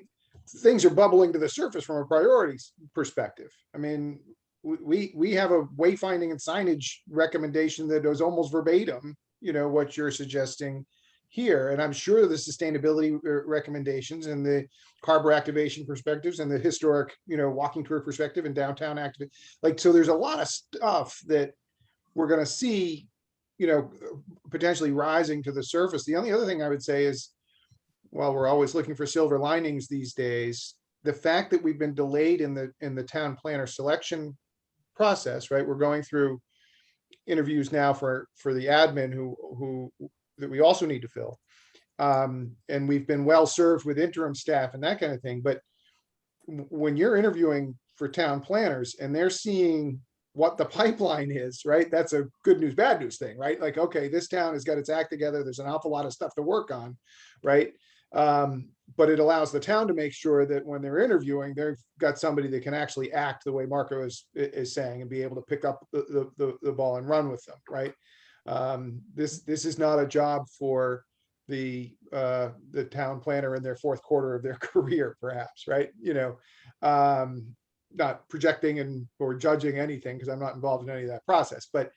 things are bubbling to the surface from a priorities perspective. I mean, we have a wayfinding and signage recommendation that is almost verbatim, what you're suggesting here. And I'm sure the sustainability recommendations and the harbor activation perspectives and the historic, walking tour perspective and downtown activity, so there's a lot of stuff that we're going to see, potentially rising to the surface. The only other thing I would say is, while we're always looking for silver linings these days, the fact that we've been delayed in the town planner selection process, right? We're going through interviews now for the admin who that we also need to fill. And we've been well served with interim staff and that kind of thing. But when you're interviewing for town planners and they're seeing what the pipeline is, right? That's a good news, bad news thing, right? Like, okay, this town has got its act together. There's an awful lot of stuff to work on, right? But it allows the town to make sure that when they're interviewing, they've got somebody that can actually act the way Marco is saying and be able to pick up the ball and run with them, right? This is not a job for the town planner in their fourth quarter of their career, perhaps, right? Not projecting or judging anything, because I'm not involved in any of that process, but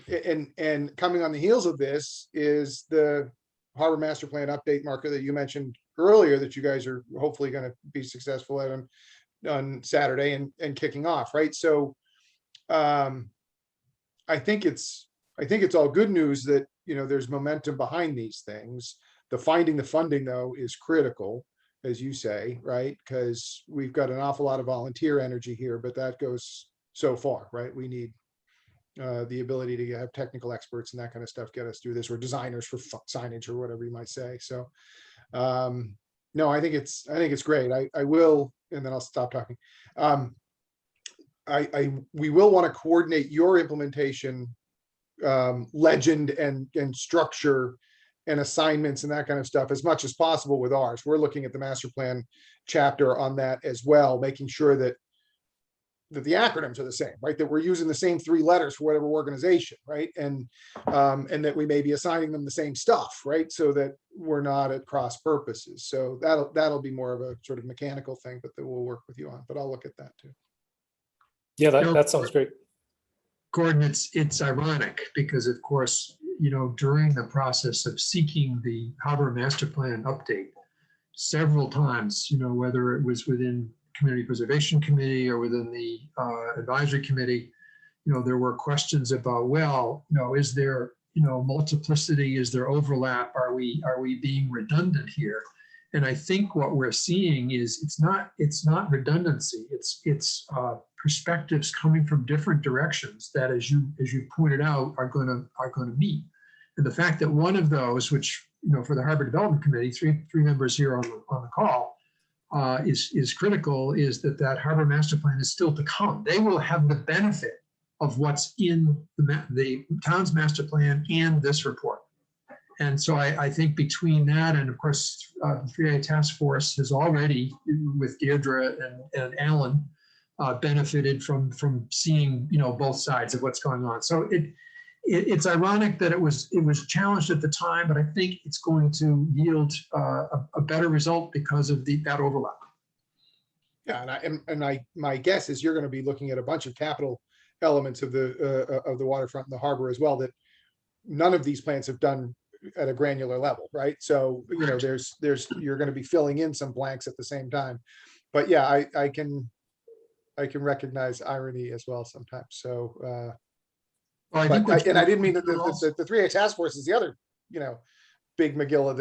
and coming on the heels of this is the Harbor Master Plan update, Marco, that you mentioned earlier, that you guys are hopefully going to be successful at on Saturday and kicking off, right? So I think it's all good news that there's momentum behind these things. Finding the funding, though, is critical, as you say, right? Because we've got an awful lot of volunteer energy here, but that goes so far, right? We need the ability to have technical experts and that kind of stuff get us through this, or designers for signage or whatever you might say. So no, I think it's great. I will, and then I'll stop talking. we will want to coordinate your implementation legend and structure and assignments and that kind of stuff as much as possible with ours. We're looking at the master plan chapter on that as well, making sure that the acronyms are the same, right? That we're using the same 3 letters for whatever organization, right? And that we may be assigning them the same stuff, right? So that we're not at cross purposes. So that'll be more of a sort of mechanical thing, but that we'll work with you on. But I'll look at that too. Yeah, that sounds great. Gordon, it's ironic because, of course, during the process of seeking the Harbor Master Plan update, several times, whether it was within Community Preservation Committee or within the Advisory Committee, there were questions about, well, is there, multiplicity? Is there overlap? Are we being redundant here? And I think what we're seeing is it's not redundancy. It's perspectives coming from different directions that, as you pointed out, are going to meet. And the fact that one of those, which for the Harbor Development Committee, three members here on the call, is critical, is that Harbor Master Plan is still to come. They will have the benefit of what's in the town's master plan and this report. And so I think between that and, of course, the 3A Task Force has already, with Deirdre and Alan, benefited from seeing both sides of what's going on. So it's ironic that it was challenged at the time, but I think it's going to yield a better result because of that overlap. Yeah, my guess is you're going to be looking at a bunch of capital elements of the waterfront and the harbor as well that none of these plans have done at a granular level, right? So there's you're going to be filling in some blanks at the same time. But yeah, I can recognize irony as well sometimes. So I didn't mean that the 3A Task Force is the other big Megillah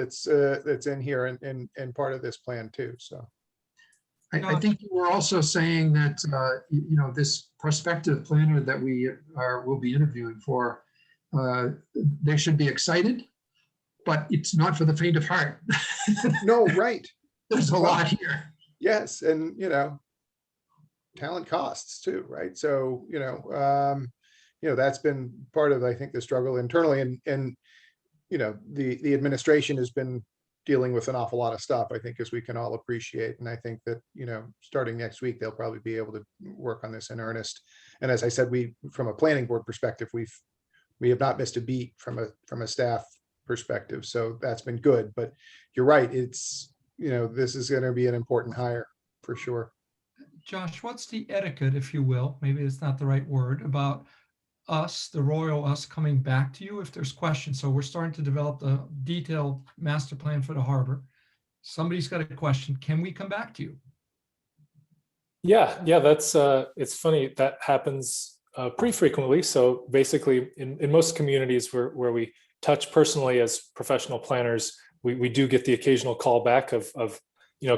that's in here and part of this plan too. So I think you were also saying that this prospective planner that will be interviewing for, they should be excited, but it's not for the faint of heart. No, right. There's a lot here. Yes, and talent costs too, right? So that's been part of, I think, the struggle internally, and the administration has been dealing with an awful lot of stuff, I think, as we can all appreciate. And I think that starting next week they'll probably be able to work on this in earnest. And as I said, from a planning board perspective, we have not missed a beat from a staff perspective, so that's been good. But you're right, it's this is going to be an important hire for sure. Josh, what's the etiquette, if you will, maybe it's not the right word, about us, the royal us, coming back to you if there's questions? So we're starting to develop the detailed master plan for the harbor. Somebody's got a question. Can we come back to you? Yeah, that's it's funny, that happens pretty frequently. So basically in most communities where we touch personally as professional planners, we do get the occasional call back of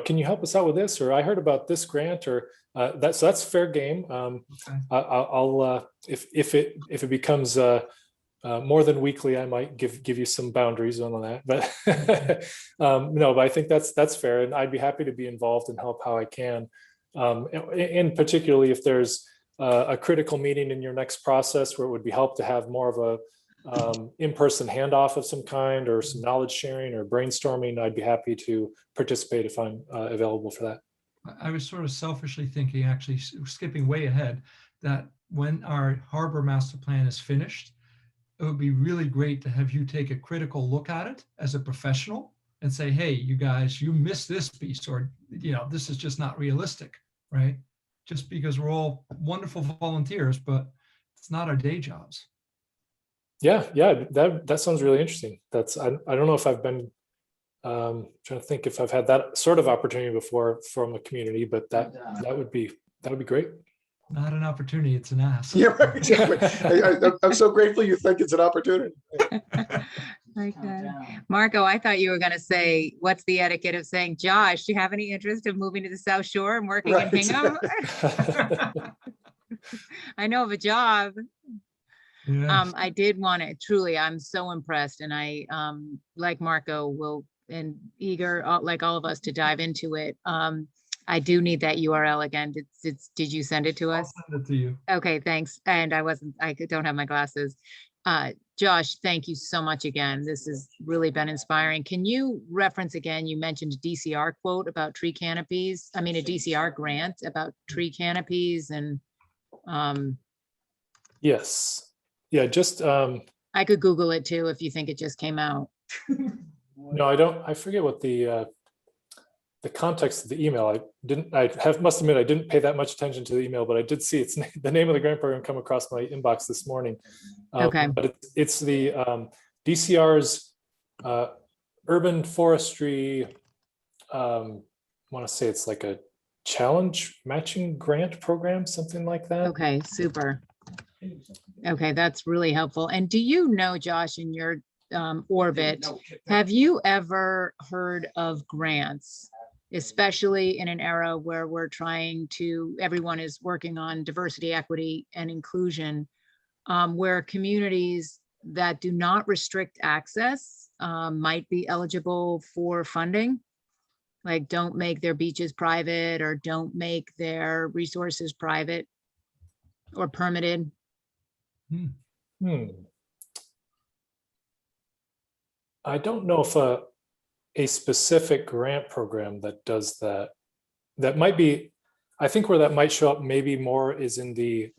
can you help us out with this, or I heard about this grant, or so that's fair game. Okay. I'll if it becomes more than weekly, I might give you some boundaries on that, but no, but I think that's fair, and I'd be happy to be involved and help how I can. And particularly if there's a critical meeting in your next process where it would be help to have more of a in-person handoff of some kind, or some knowledge sharing or brainstorming, I'd be happy to participate if I'm available for that. I was sort of selfishly thinking, actually skipping way ahead, that when our harbor master plan is finished, it would be really great to have you take a critical look at it as a professional and say, hey, you guys, you missed this piece, or this is just not realistic, right? Just because we're all wonderful volunteers, but it's not our day jobs. Yeah, that sounds really interesting. I don't know if I've been trying to think if I've had that sort of opportunity before from a community, but that would be great. Not an opportunity, it's an ask. Yeah, right, exactly. I'm so grateful you think it's an opportunity. Okay. Marco, I thought you were going to say, what's the etiquette of saying, Josh, do you have any interest in moving to the South Shore and working in Hingham? I know of a job. Yes. I did want to, truly, I'm so impressed, and I, like Marco, will and eager, like all of us, to dive into it. I do need that URL again. Did you send it to I'll us? send it to you. Okay, thanks. And I don't have my glasses. Josh, thank you so much again. This has really been inspiring. Can you reference again, you mentioned a DCR quote about tree canopies, I mean, a DCR grant about tree canopies and, Yes. Yeah, just, I could Google it too, if you think it just came out. no, I forget what the context of the email. Must admit, I didn't pay that much attention to the email, but I did see the name of the grant program come across my inbox this morning. Okay. But it's the DCR's urban forestry, I want to say it's like a challenge matching grant program, something like that. Okay, super. Okay, that's really helpful. And do you know, Josh, in your orbit, have you ever heard of grants, especially in an era where everyone is working on diversity, equity, and inclusion, where communities that do not restrict access might be eligible for funding? Like, don't make their beaches private or don't make their resources private or permitted. I don't know if a specific grant program that does that. That might be, I think where that might show up maybe more is in the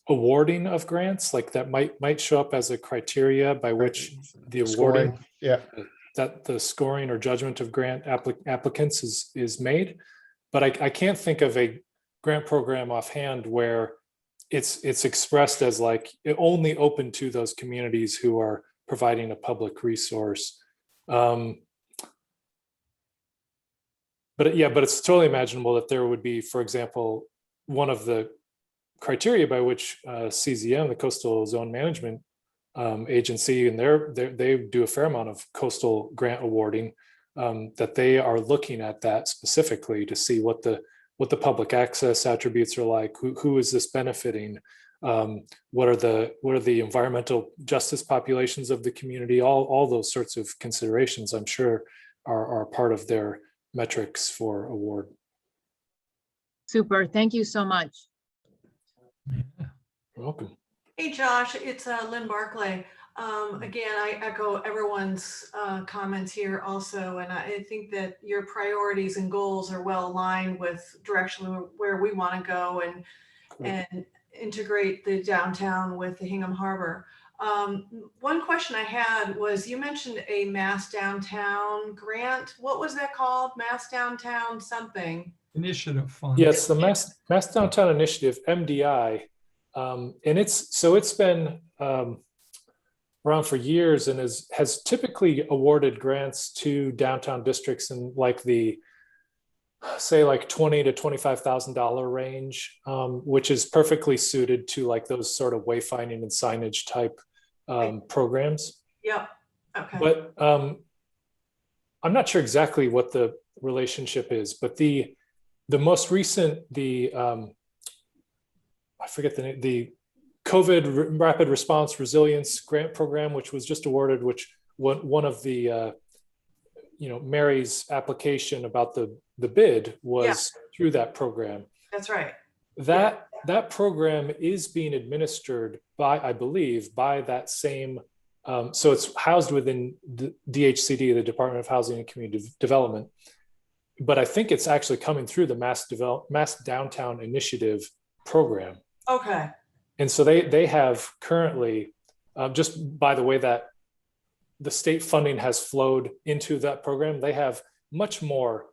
awarding of grants. Like that might show up as a criteria by which the awarding, Scoring, yeah. that the scoring or judgment of grant applicants is made. But I can't think of a grant program offhand where it's expressed as like only open to those communities who are providing a public resource. But it's totally imaginable that there would be, for example, one of the criteria by which CZM, the Coastal Zone Management Agency, and they do a fair amount of coastal grant awarding, that they are looking at that specifically to see what the public access attributes are like, who is this benefiting, what are the environmental justice populations of the community, all those sorts of considerations, I'm sure are part of their metrics for award. Super, thank you so much. You're welcome. Hey, Josh, it's Lynn Barclay. Again, I echo everyone's comments here also, and I think that your priorities and goals are well aligned with directionally where we want to go and integrate the downtown with the Hingham Harbor. One question I had was, you mentioned a Mass Downtown grant. What was that called? Mass Downtown something? Initiative fund. Yes, the Mass Downtown Initiative, MDI, and it's been around for years and has typically awarded grants to downtown districts in like the, say, like $20,000 to $25,000 range, which is perfectly suited to like those sort of wayfinding and signage type programs. Yep. Okay. But I'm not sure exactly what the relationship is, but the most recent, I forget the name, the COVID Rapid Response Resilience Grant Program, which was just awarded, which one of the, Mary's application about the bid was through that program. That's right. That program is being administered by, I believe, by that same, so it's housed within the DHCD, the Department of Housing and Community Development. But I think it's actually coming through the Mass Downtown Initiative program. Okay. And so they have currently, just by the way that the state funding has flowed into that program, they have much more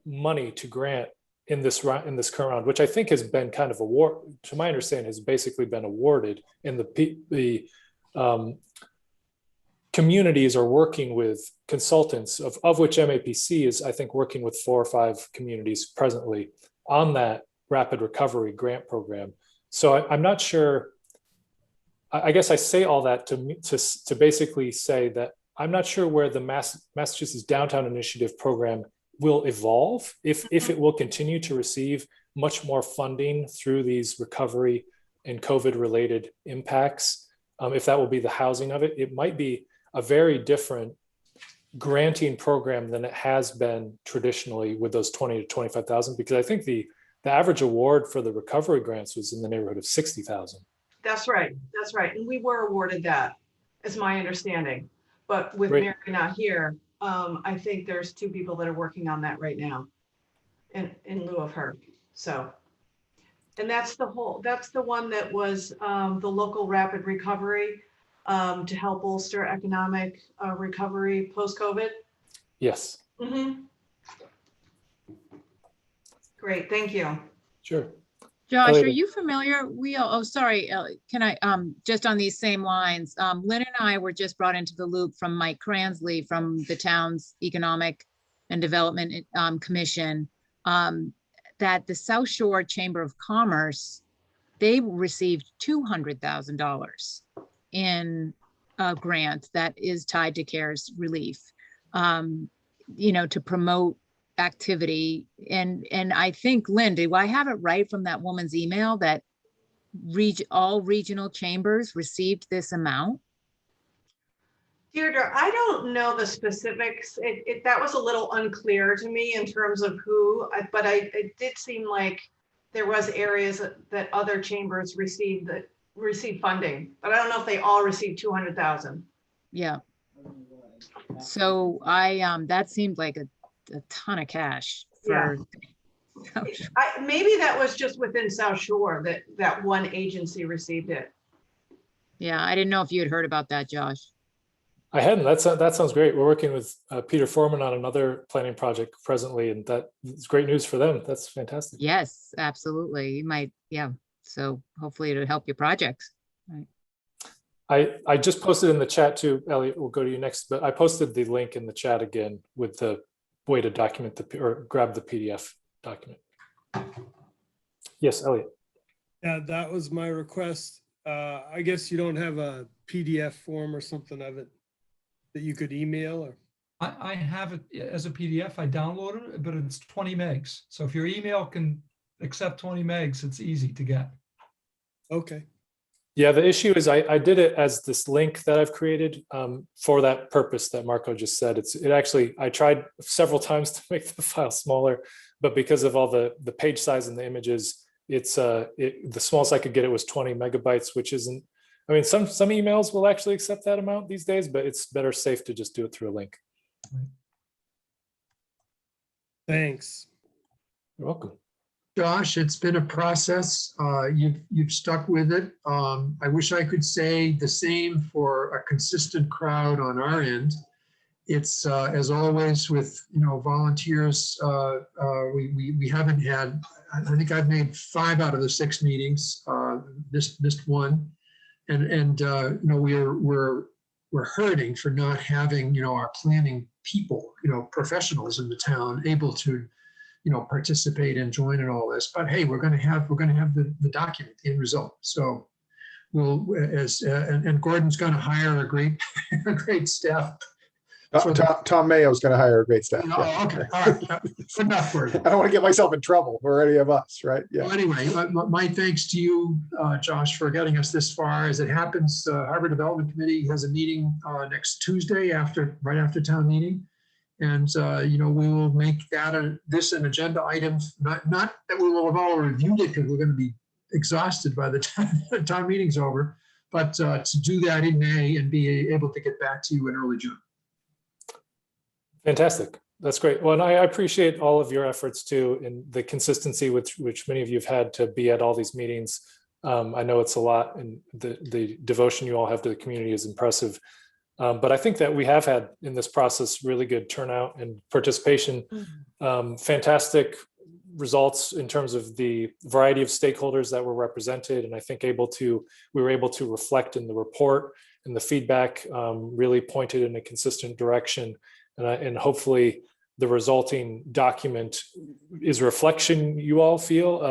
money to grant in this current round, which I think has been kind of to my understanding, has basically been awarded, and the communities are working with consultants, of which MAPC is, I think, working with 4 or 5 communities presently on that rapid recovery grant program. So I'm not sure, I guess I say all that to basically say that I'm not sure where the Massachusetts Downtown Initiative program will evolve, if it will continue to receive much more funding through these recovery and COVID related impacts. If that will be the housing of it, it might be a very different granting program than it has been traditionally with those 20 to 25,000, because I think the average award for the recovery grants was in the neighborhood of 60,000. That's right. That's right. And we were awarded that, is my understanding. But with Great. Mary not here, I think there's 2 people that are working on that right now in lieu of her. So, and that's the one that was the local rapid recovery to help bolster economic recovery post-COVID. Yes. Mm-hmm. Great, thank you. Sure. Josh, Elliot. are you familiar? Sorry, can I, just on these same lines, Lynn and I were just brought into the loop from Mike Cransley from the town's Economic and Development Commission, that the South Shore Chamber of Commerce, they received $200,000 in a grant that is tied to CARES relief, to promote activity. And I think, Lynn, do I have it right from that woman's email that all regional chambers received this amount? Deirdre, I don't know the specifics. That was a little unclear to me in terms of who, but it did seem like there was areas that other chambers received funding, but I don't know if they all received 200,000. Yeah. So that seemed like a ton of cash for. Maybe that was just within South Shore that one agency received it. Yeah, I didn't know if you had heard about that, Josh. I hadn't. That sounds great. We're working with Peter Foreman on another planning project presently, and that's great news for them. That's fantastic. Yes, absolutely. You might, yeah. So hopefully it'll help your projects. Right. I just posted in the chat too, Elliot, we'll go to you next, but I posted the link in the chat again with the way to document or grab the PDF document. Yes, Elliot. Yeah, that was my request. I guess you don't have a PDF form or something of it that you could email, or? I have it as a PDF. I downloaded it, but it's 20 megs. So if your email can accept 20 megs, it's easy to get. Okay. Yeah, the issue is I did it as this link that I've created for that purpose that Marco just said. I tried several times to make the file smaller, but because of all the page size and the images, the smallest I could get it was 20 megabytes, which isn't, I mean, some emails will actually accept that amount these days, but it's better safe to just do it through a link. Thanks. You're welcome. Josh, it's been a process. You've stuck with it. I wish I could say the same for a consistent crowd on our end. It's as always with volunteers. We haven't had. I think I've made 5 out of the 6 meetings. Missed one, and we're hurting for not having our planning people, professionals in the town able to participate and join in all this. But hey, we're going to have the document, the end result. So we'll and Gordon's going to hire a great staff. Tom Mayo's going to hire a great staff. Oh, okay, all right. Enough for I don't want to get myself in trouble for any of us, right? Yeah. Well, anyway, my thanks to you, Josh, for getting us this far. As it happens, Harbor Development Committee has a meeting next Tuesday right after town meeting. And, we will make this an agenda item, not that we will have all reviewed it because we're going to be exhausted by the time the town meeting's over, but to do that in May and be able to get back to you in early June. Fantastic. That's great. Well, and I appreciate all of your efforts too, and the consistency with which many of you have had to be at all these meetings. I know it's a lot, and the devotion you all have to the community is impressive. But I think that we have had in this process really good turnout and participation, fantastic results in terms of the variety of stakeholders that were represented. And I think we were able to reflect in the report, and the feedback really pointed in a consistent direction. And hopefully the resulting document is a reflection, you all feel,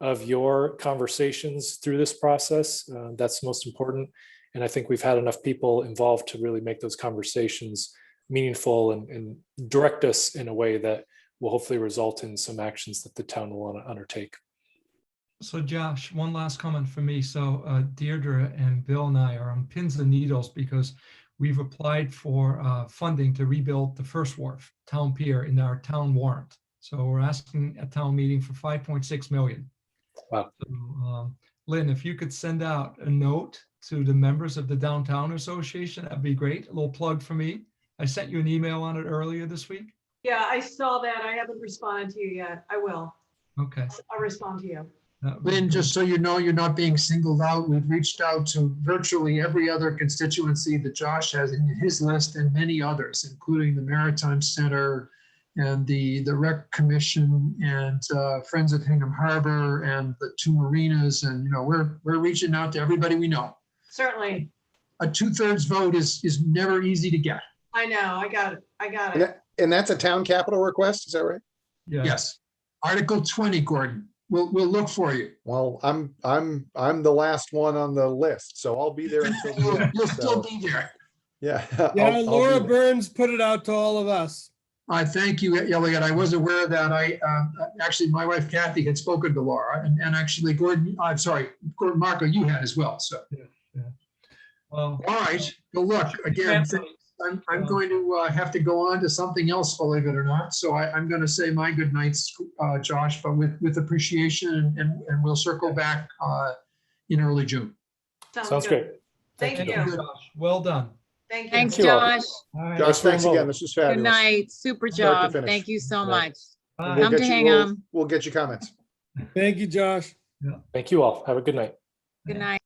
of your conversations through this process. That's most important. And I think we've had enough people involved to really make those conversations meaningful and direct us in a way that will hopefully result in some actions that the town will want to undertake. So Josh, one last comment for me. So Deirdre and Bill and I are on pins and needles because we've applied for funding to rebuild the first wharf, town pier, in our town warrant. So we're asking a town meeting for 5.6 million. Wow. So, Lynn, if you could send out a note to the members of the Downtown Association, that'd be great. A little plug for me. I sent you an email on it earlier this week. Yeah, I saw that. I haven't responded to you yet. I will. Okay. I'll respond to you. that would be Lynn, great. just so you know, you're not being singled out. We've reached out to virtually every other constituency that Josh has in his list and many others, including the Maritime Center and the Rec Commission and Friends of Hingham Harbor and the two marinas. And, we're reaching out to everybody we know. Certainly. A 2/3 vote is never easy to get. I know. I got it. I got And it. and that's a town capital request, is that right? Yeah. Yes. Article 20, Gordon. We'll look for you. Well, I'm the last one on the list, so I'll be there until the end. You'll so, still be there. Yeah. Yeah, I'll be Laura there. Burns put it out to all of us. I thank you, Elliot. I was aware of that. Actually, my wife Kathy had spoken to Laura, and actually Gordon, I'm sorry, Gordon Marco, you had as well. So, Well, all right. Well, look, again, I'm going to have to go on to something else, believe it or not. So I'm going to say my good nights, Josh, but with appreciation, and we'll circle back in early June. Sounds great. Thank Thank you. Josh, well done. Thank you. Thanks, Thank you all. Josh. All right. Josh, thanks Good again. This was Good fabulous. night. Super Start to job. finish. Thank you so Right. much. Bye. We'll Come get to you- Hingham. We'll get you comments. Thank you, Josh. Thank you all. Have a good night. Good night.